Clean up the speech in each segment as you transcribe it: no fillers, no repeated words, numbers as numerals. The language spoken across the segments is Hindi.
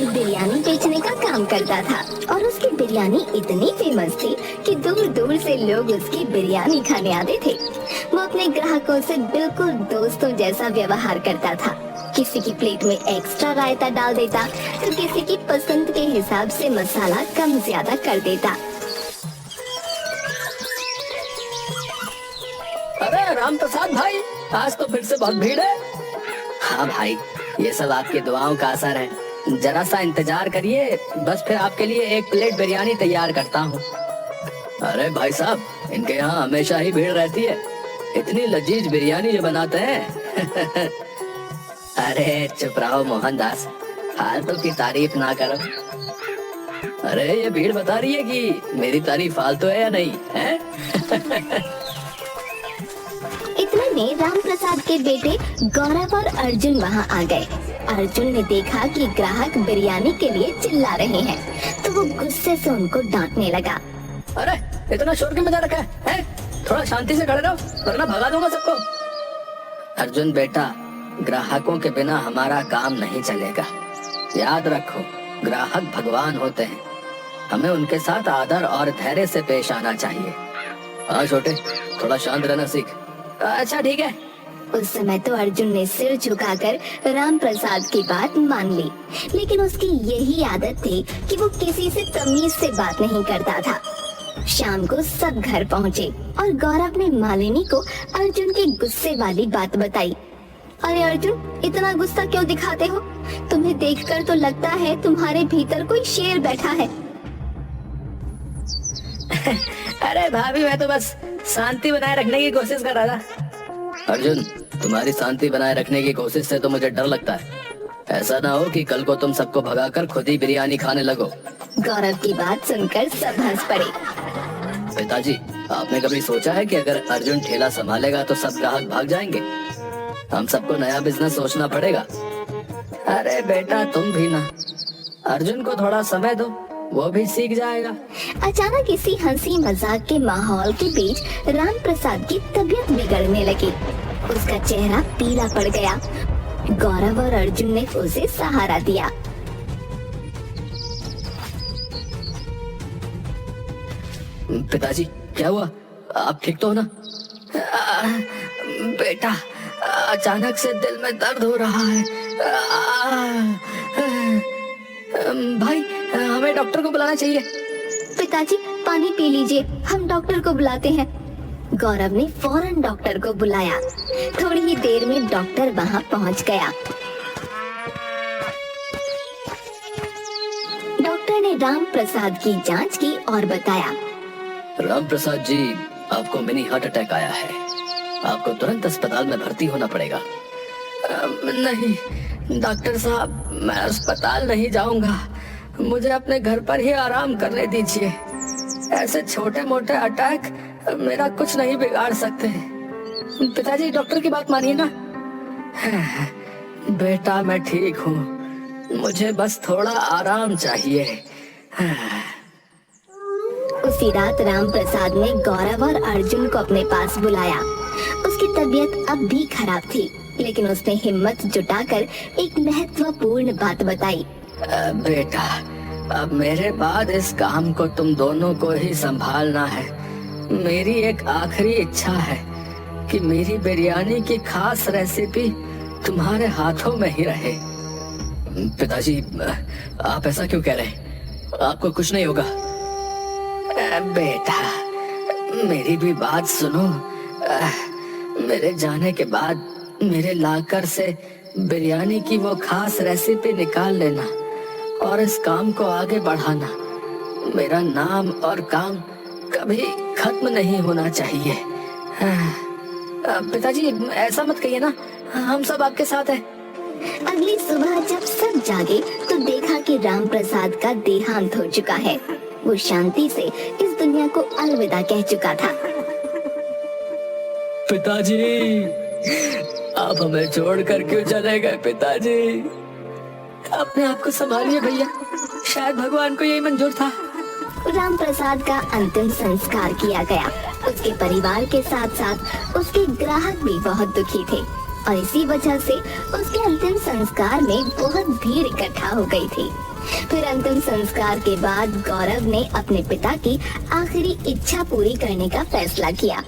बिरयानी बेचने का काम करता था और उसकी बिरयानी इतनी फेमस थी कि दूर दूर से लोग उसकी बिरयानी खाने आते थे। वो अपने ग्राहकों से बिल्कुल दोस्तों जैसा व्यवहार करता था। किसी की प्लेट में एक्स्ट्रा रायता डाल देता तो किसी की पसंद के हिसाब से मसाला कम ज्यादा कर देता। अरे राम प्रसाद भाई, आज तो फिर से बहुत भीड़ है। हाँ भाई, ये सब आपकी दुआओं का असर है। जरा सा इंतजार करिए, बस फिर आपके लिए एक प्लेट बिरयानी तैयार करता हूँ। अरे भाई साहब, इनके यहाँ हमेशा ही भीड़ रहती है। इतनी लजीज बिरयानी जो बनाते हैं। अरे चुप रहो मोहनदास, फालतू की तारीफ ना करो। अरे ये भीड़ बता रही है कि मेरी तारीफ फालतू है या नहीं है? इतने में राम प्रसाद के बेटे गौरव और अर्जुन वहाँ आ गए। अर्जुन ने देखा कि ग्राहक बिरयानी के लिए चिल्ला रहे हैं, तो वो गुस्से से उनको डांटने लगा। अरे इतना शोर क्यों मचा रखा है? थोड़ा शांति से खड़े रहो, वरना भगा दूंगा सबको। अर्जुन बेटा, ग्राहकों के बिना हमारा काम नहीं चलेगा। याद रखो, ग्राहक भगवान होते हैं, हमें उनके साथ आदर और धैर्य से पेश आना चाहिए। हाँ छोटे, थोड़ा शांत रहना सीख। अच्छा ठीक है। उस समय तो अर्जुन ने सिर झुकाकर राम प्रसाद की बात मान ली, लेकिन उसकी यही आदत थी कि वो किसी से तमीज से बात नहीं करता था। शाम को सब घर पहुँचे और गौरव ने मालिनी को अर्जुन की गुस्से वाली बात बताई। अरे अर्जुन, इतना गुस्सा क्यों दिखाते हो? तुम्हें देखकर तो लगता है तुम्हारे भीतर कोई शेर बैठा है। अरे भाभी, मैं तो बस शांति बनाए रखने की कोशिश कर रहा था। अर्जुन, तुम्हारी शांति बनाए रखने की कोशिश से तो मुझे डर लगता है। ऐसा ना हो कि कल को तुम सबको भगाकर खुद ही बिरयानी खाने लगो। गौरव की बात सुनकर सब हंस पड़े। पिताजी, आपने कभी सोचा है कि अगर अर्जुन ठेला संभालेगा तो सब ग्राहक भाग जाएंगे? हम सबको नया बिजनेस सोचना पड़ेगा। अरे बेटा, तुम भी ना, अर्जुन को थोड़ा समय दो, वो भी सीख जाएगा। अचानक इसी हंसी मजाक के माहौल के बीच राम प्रसाद की तबीयत बिगड़ने लगी। उसका चेहरा पीला पड़ गया। गौरव और अर्जुन ने उसे सहारा दिया। पिताजी, क्या हुआ? आप ठीक तो हो ना? बेटा, अचानक से दिल में दर्द हो रहा है। भाई, हमें डॉक्टर को बुलाना चाहिए। पिताजी, पानी पी लीजिए, हम डॉक्टर को बुलाते हैं। गौरव ने फौरन डॉक्टर को बुलाया। थोड़ी ही देर में डॉक्टर वहां पहुंच गया। डॉक्टर ने राम प्रसाद की जांच की और बताया, राम प्रसाद जी, आपको मिनी हार्ट अटैक आया है। आपको तुरंत अस्पताल में भर्ती होना पड़ेगा। नहीं डॉक्टर साहब, मैं अस्पताल नहीं जाऊंगा। मुझे अपने घर पर ही आराम करने दीजिए। ऐसे छोटे मोटे अटैक मेरा कुछ नहीं बिगाड़ सकते। पिताजी, डॉक्टर की बात मानिए ना। बेटा, मैं ठीक हूँ, मुझे बस थोड़ा आराम चाहिए। उसी रात राम प्रसाद ने गौरव और अर्जुन को अपने पास बुलाया। उसकी तबीयत अब भी खराब थी, लेकिन उसने हिम्मत जुटाकर एक महत्वपूर्ण बात बताई। बेटा, अब मेरे बाद इस काम को तुम दोनों को ही संभालना है। मेरी एक आखिरी इच्छा है कि मेरी बिरयानी की खास रेसिपी तुम्हारे हाथों में ही रहे। पिताजी, आप ऐसा क्यों कह रहे हैं? आपको कुछ नहीं होगा। बेटा, मेरी भी बात सुनो। मेरे जाने के बाद मेरे लाकर से बिरयानी की वो खास रेसिपी निकाल लेना और इस काम को आगे बढ़ाना। मेरा नाम और काम कभी खत्म नहीं होना चाहिए। पिताजी, ऐसा मत कहिए ना, हम सब आपके साथ हैं। अगली सुबह जब सब जागे तो देखा कि राम प्रसाद का देहांत हो चुका है। वो शांति से इस दुनिया को अलविदा कह चुका था। पिताजी, आप हमें छोड़कर क्यों चले गए? पिताजी, अपने आप को संभालिए भैया, शायद भगवान को यही मंजूर था। राम प्रसाद का अंतिम संस्कार किया गया। उसके परिवार के साथ साथ उसके ग्राहक भी बहुत दुखी थे और इसी वजह से उसके अंतिम संस्कार में बहुत भीड़ इकट्ठा हो गई थी। फिर अंतिम संस्कार के बाद गौरव ने अपने पिता की आखिरी इच्छा पूरी करने का फैसला किया।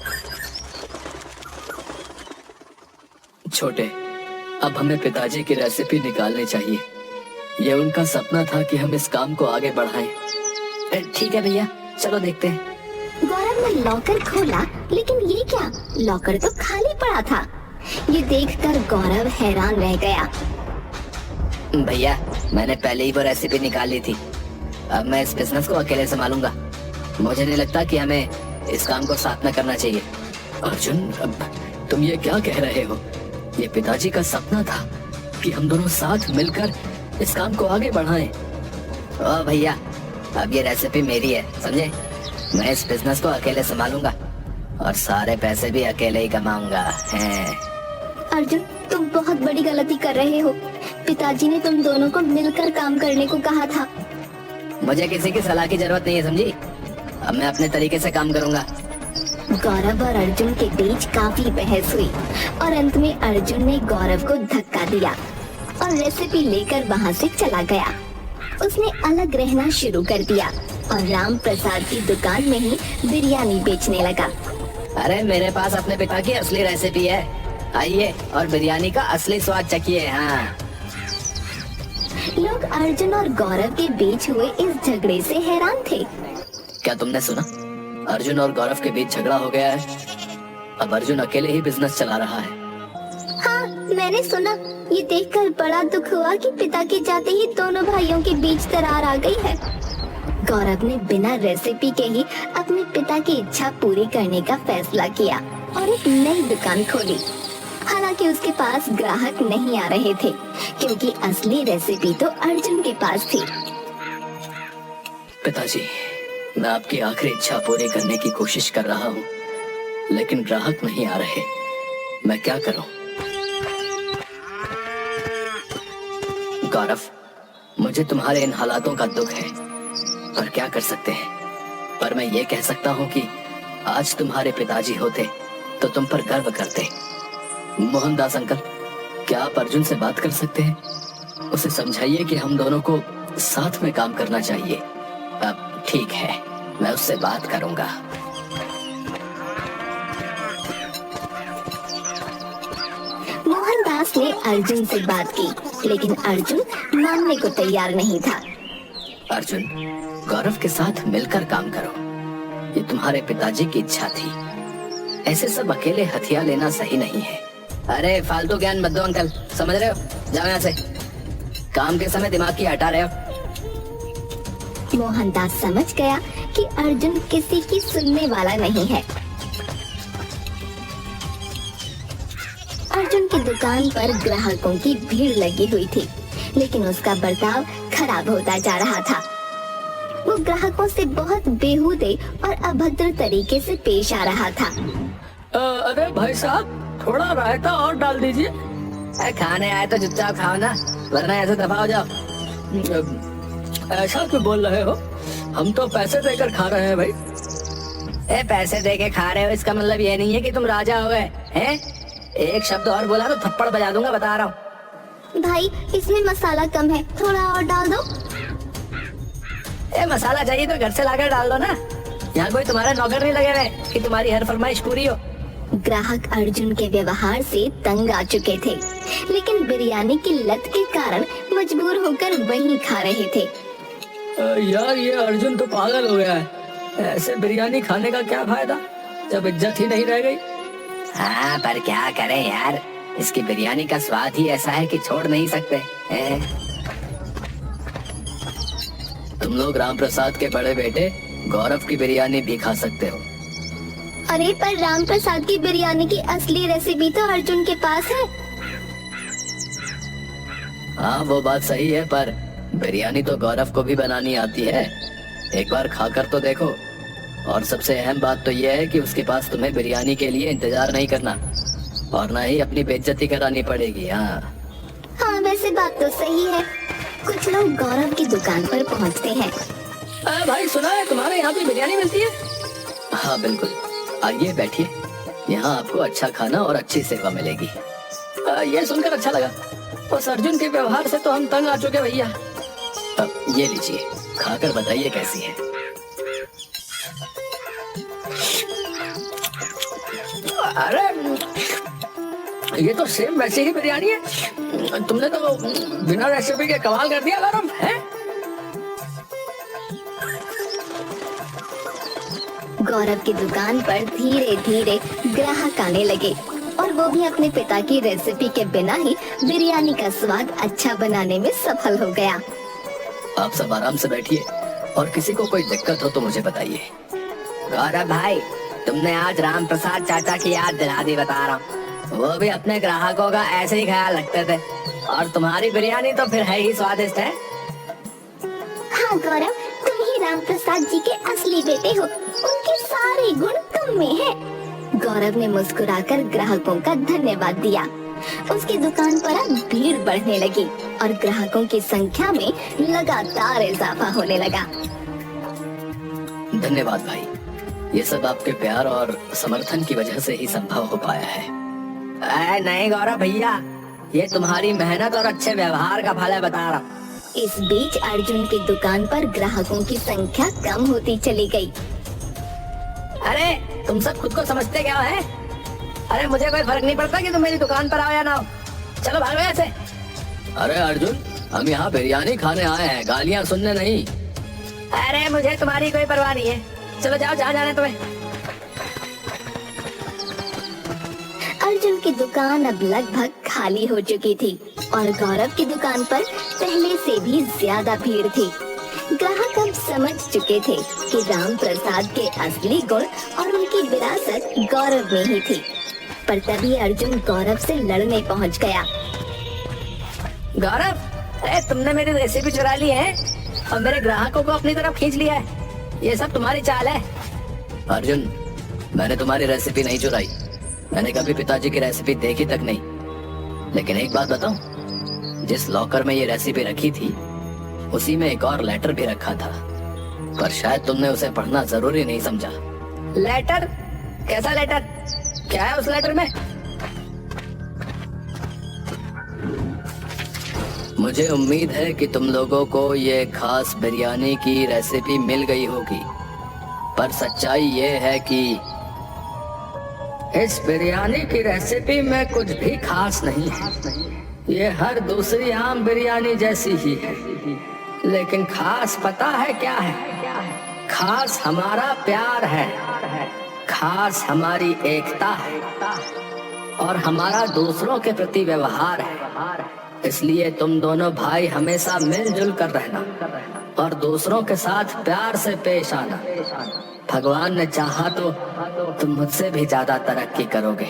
छोटे, अब हमें पिताजी की रेसिपी निकालनी चाहिए। ये उनका सपना था कि हम इस काम को आगे बढ़ाएं। ठीक है भैया, चलो देखते हैं। गौरव ने लॉकर खोला, लेकिन ये क्या, लॉकर तो खाली पड़ा था। ये देखकर गौरव हैरान रह गया। भैया, मैंने पहले ही वो रेसिपी निकाल ली थी। अब मैं इस बिजनेस को अकेले संभालूंगा। मुझे नहीं लगता कि हमें इस काम को साथ में करना चाहिए। अर्जुन, अब तुम ये क्या कह रहे हो? ये पिताजी का सपना था कि हम दोनों साथ मिलकर इस काम को आगे बढ़ाएं। ओ भैया, अब ये रेसिपी मेरी है, समझे? मैं इस बिजनेस को अकेले संभालूंगा और सारे पैसे भी अकेले ही कमाऊंगा। अर्जुन, तुम बहुत बड़ी गलती कर रहे हो। पिताजी ने तुम दोनों को मिलकर काम करने को कहा था। मुझे किसी की सलाह की जरूरत नहीं है, समझी? अब मैं अपने तरीके से काम करूंगा। गौरव और अर्जुन के बीच काफी बहस हुई और अंत में अर्जुन ने गौरव को धक्का दिया और रेसिपी लेकर वहाँ से चला गया। उसने अलग रहना शुरू कर दिया और राम प्रसाद की दुकान में ही बिरयानी बेचने लगा। अरे, मेरे पास अपने पिता की असली रेसिपी है, आइए और बिरयानी का असली स्वाद चखिए। हाँ। लोग अर्जुन और गौरव के बीच हुए इस झगड़े से हैरान थे। क्या तुमने सुना? अर्जुन और गौरव के बीच झगड़ा हो गया है। अब अर्जुन अकेले ही बिजनेस चला रहा है। हाँ, मैंने सुना। ये देखकर बड़ा दुख हुआ कि पिता के जाते ही दोनों भाइयों के बीच दरार आ गई है। गौरव ने बिना रेसिपी के ही अपने पिता की इच्छा पूरी करने का फैसला किया और एक नई दुकान खोली। हालांकि उसके पास ग्राहक नहीं आ रहे थे, क्योंकि असली रेसिपी तो अर्जुन के पास थी। पिताजी, मैं आपकी आखिरी इच्छा पूरी करने की कोशिश कर रहा हूँ, लेकिन ग्राहक नहीं आ रहे। मैं क्या करूं? गौरव, मुझे तुम्हारे इन हालातों का दुख है, पर क्या कर सकते हैं। पर मैं ये कह सकता हूँ कि आज तुम्हारे पिताजी होते तो तुम पर गर्व करते। मोहनदास अंकल, क्या आप अर्जुन से बात कर सकते हैं? उसे समझाइए कि हम दोनों को साथ में काम करना चाहिए। अब ठीक है, मैं उससे बात करूंगा। मोहनदास ने अर्जुन से बात की, लेकिन अर्जुन मानने को तैयार नहीं था। अर्जुन, गौरव के साथ मिलकर काम करो। ये तुम्हारे पिताजी की इच्छा थी। ऐसे सब अकेले हथियार लेना सही नहीं है। अरे, फालतू ज्ञान मत दो अंकल, समझ रहे हो? जाओ यहाँ से। काम के समय दिमाग की हटा रहे हो। मोहनदास समझ गया कि अर्जुन किसी की सुनने वाला नहीं है। अर्जुन की दुकान पर ग्राहकों की भीड़ लगी हुई थी, लेकिन उसका बर्ताव खराब होता जा रहा था। वो ग्राहकों से बहुत बेहूदे और अभद्र तरीके से पेश आ रहा था। अरे भाई साहब, थोड़ा रायता और डाल दीजिए। खाने आए तो चुपचाप खाओ ना, वरना ऐसे दफा हो जाओ। ऐसा क्यों बोल रहे हो? हम तो पैसे देकर खा रहे हैं भाई। पैसे देके खा रहे हो, इसका मतलब ये नहीं है कि तुम राजा हो गए हैं। एक शब्द और बोला तो थप्पड़ बजा दूंगा, बता रहा हूँ। भाई, इसमें मसाला कम है, थोड़ा और डाल दो। मसाला चाहिए तो घर से लाकर डाल दो ना। यहाँ कोई तुम्हारा नौकर नहीं लगे हुए कि तुम्हारी हर फरमाइश पूरी हो। ग्राहक अर्जुन के व्यवहार से तंग आ चुके थे, लेकिन बिरयानी की लत के कारण मजबूर होकर वहीं खा रहे थे। यार, ये अर्जुन तो पागल हो गया है। ऐसे बिरयानी खाने का क्या फायदा जब इज्जत ही नहीं रह गई। हाँ, पर क्या करें यार, इसकी बिरयानी का स्वाद ही ऐसा है कि छोड़ नहीं सकते। तुम लोग राम प्रसाद के बड़े बेटे गौरव की बिरयानी भी खा सकते हो। अरे, पर राम प्रसाद की बिरयानी की असली रेसिपी तो अर्जुन के पास है। हाँ, वो बात सही है, पर बिरयानी तो गौरव को भी बनानी आती है। एक बार खाकर तो देखो। और सबसे अहम बात तो यह है कि उसके पास तुम्हें बिरयानी के लिए इंतजार नहीं करना और ना ही अपनी बेइज्जती करानी पड़ेगी। हाँ, वैसे बात तो सही है। कुछ लोग गौरव की दुकान पर पहुँचते हैं। भाई, सुना है तुम्हारे यहाँ भी बिरयानी मिलती है? हाँ बिल्कुल, आइए बैठिए। यहाँ आपको अच्छा खाना और अच्छी सेवा मिलेगी। ये सुनकर अच्छा लगा। उस अर्जुन के व्यवहार से तो हम तंग आ चुके भैया। अब ये लीजिए, खाकर बताइए कैसी है। अरे ये तो सेम वैसे ही बिरयानी है। तुमने तो बिना रेसिपी के कमाल कर दिया गौरव, है? गौरव की दुकान पर धीरे धीरे ग्राहक आने लगे और वो भी अपने पिता की रेसिपी के बिना ही बिरयानी का स्वाद अच्छा बनाने में सफल हो गया। आप सब आराम से बैठिए और किसी को कोई दिक्कत हो तो मुझे बताइए। गौरव भाई, तुमने आज राम प्रसाद चाचा की याद दिला दी, बता रहा हूँ। वो भी अपने ग्राहकों का ऐसे ही ख्याल रखते थे और तुम्हारी बिरयानी तो फिर है ही स्वादिष्ट है। हाँ गौरव, तुम ही राम प्रसाद जी के असली बेटे हो। उनके सारे गुण तुम में है। गौरव ने मुस्कुराकर ग्राहकों का धन्यवाद दिया। उसकी दुकान पर अब भीड़ बढ़ने लगी और ग्राहकों की संख्या में लगातार इजाफा होने लगा। धन्यवाद भाई, ये सब आपके प्यार और समर्थन की वजह से ही संभव हो पाया है। नहीं गौरव भैया, ये तुम्हारी मेहनत और अच्छे व्यवहार का फल है, बता रहा हूँ। इस बीच अर्जुन की दुकान पर ग्राहकों की संख्या कम होती चली गई। अरे तुम सब खुद को समझते क्या है? अरे मुझे कोई फर्क नहीं पड़ता कि तुम मेरी दुकान पर आओ या ना हो। चलो भागो यहाँ से। अरे अर्जुन, हम यहाँ बिरयानी खाने आए हैं, गालियाँ सुनने नहीं। अरे मुझे तुम्हारी कोई परवाह नहीं है, चलो जाओ जहाँ जाना है तुम्हें। अर्जुन की दुकान अब लगभग खाली हो चुकी थी और गौरव की दुकान पर पहले से भी ज्यादा भीड़ थी। ग्राहक अब समझ चुके थे कि राम प्रसाद के असली गुण और उनकी विरासत गौरव में ही थी। पर तभी अर्जुन गौरव से लड़ने पहुंच गया। गौरव, अरे तुमने मेरी रेसिपी चुरा ली है और मेरे ग्राहकों को अपनी तरफ खींच लिया है। ये सब तुम्हारी चाल है। अर्जुन, मैंने तुम्हारी रेसिपी नहीं चुराई। मैंने कभी पिताजी की रेसिपी देखी तक नहीं। लेकिन एक बात बताऊं, जिस लॉकर में ये रेसिपी रखी थी उसी में एक और लेटर भी रखा था, पर शायद तुमने उसे पढ़ना जरूरी नहीं समझा। लेटर? कैसा लेटर? क्या है उस लेटर में? मुझे उम्मीद है कि तुम लोगों को ये खास बिरयानी की रेसिपी मिल गई होगी, पर सच्चाई ये है कि इस बिरयानी की रेसिपी में कुछ भी खास नहीं है। ये हर दूसरी आम बिरयानी जैसी ही है, लेकिन खास पता है क्या है? खास हमारा प्यार है, खास हमारी एकता है और हमारा दूसरों के प्रति व्यवहार है। इसलिए तुम दोनों भाई हमेशा मिलजुल कर रहना और दूसरों के साथ प्यार से पेश आना। भगवान ने चाहा तो तुम मुझसे भी ज्यादा तरक्की करोगे।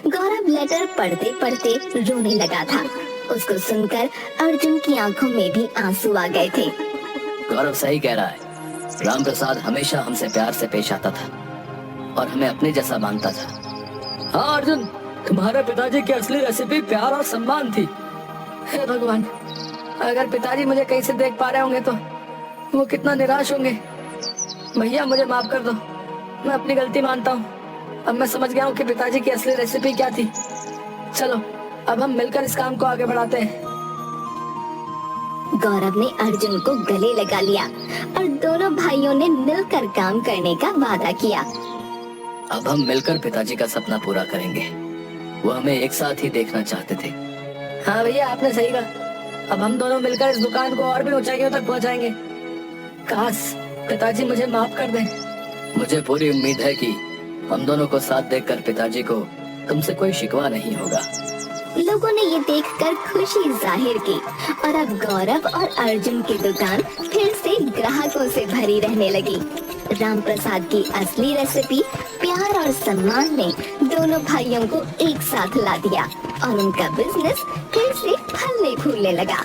गौरव लेटर पढ़ते पढ़ते रोने लगा था। उसको सुनकर अर्जुन की आंखों में भी आंसू आ गए थे। गौरव सही कह रहा है। राम प्रसाद हमेशा हमसे प्यार से पेश आता था और हमें अपने जैसा मानता था। हाँ अर्जुन, तुम्हारे पिताजी की असली रेसिपी प्यार और सम्मान थी। हे भगवान, अगर पिताजी मुझे कहीं से देख पा रहे होंगे तो वो कितना निराश होंगे। भैया मुझे माफ कर दो, मैं अपनी गलती मानता हूँ। अब मैं समझ गया हूँ कि पिताजी की असली रेसिपी क्या थी। चलो अब हम मिलकर इस काम को आगे बढ़ाते हैं। गौरव ने अर्जुन को गले लगा लिया और दोनों भाइयों ने मिलकर काम करने का वादा किया। अब हम मिलकर पिताजी का सपना पूरा करेंगे। वो हमें एक साथ ही देखना चाहते थे। हाँ भैया, आपने सही कहा। अब हम दोनों मिलकर इस दुकान को और भी ऊंचाइयों तक पहुंचाएंगे। काश पिताजी मुझे माफ कर दें। मुझे पूरी उम्मीद है कि हम दोनों को साथ देखकर पिताजी को तुमसे कोई शिकवा नहीं होगा। लोगों ने ये देखकर खुशी जाहिर की और अब गौरव और अर्जुन की दुकान फिर से ग्राहकों से भरी रहने लगी। राम प्रसाद की असली रेसिपी प्यार और सम्मान ने दोनों भाइयों को एक साथ ला दिया और उनका बिजनेस फिर से फलने फूलने लगा।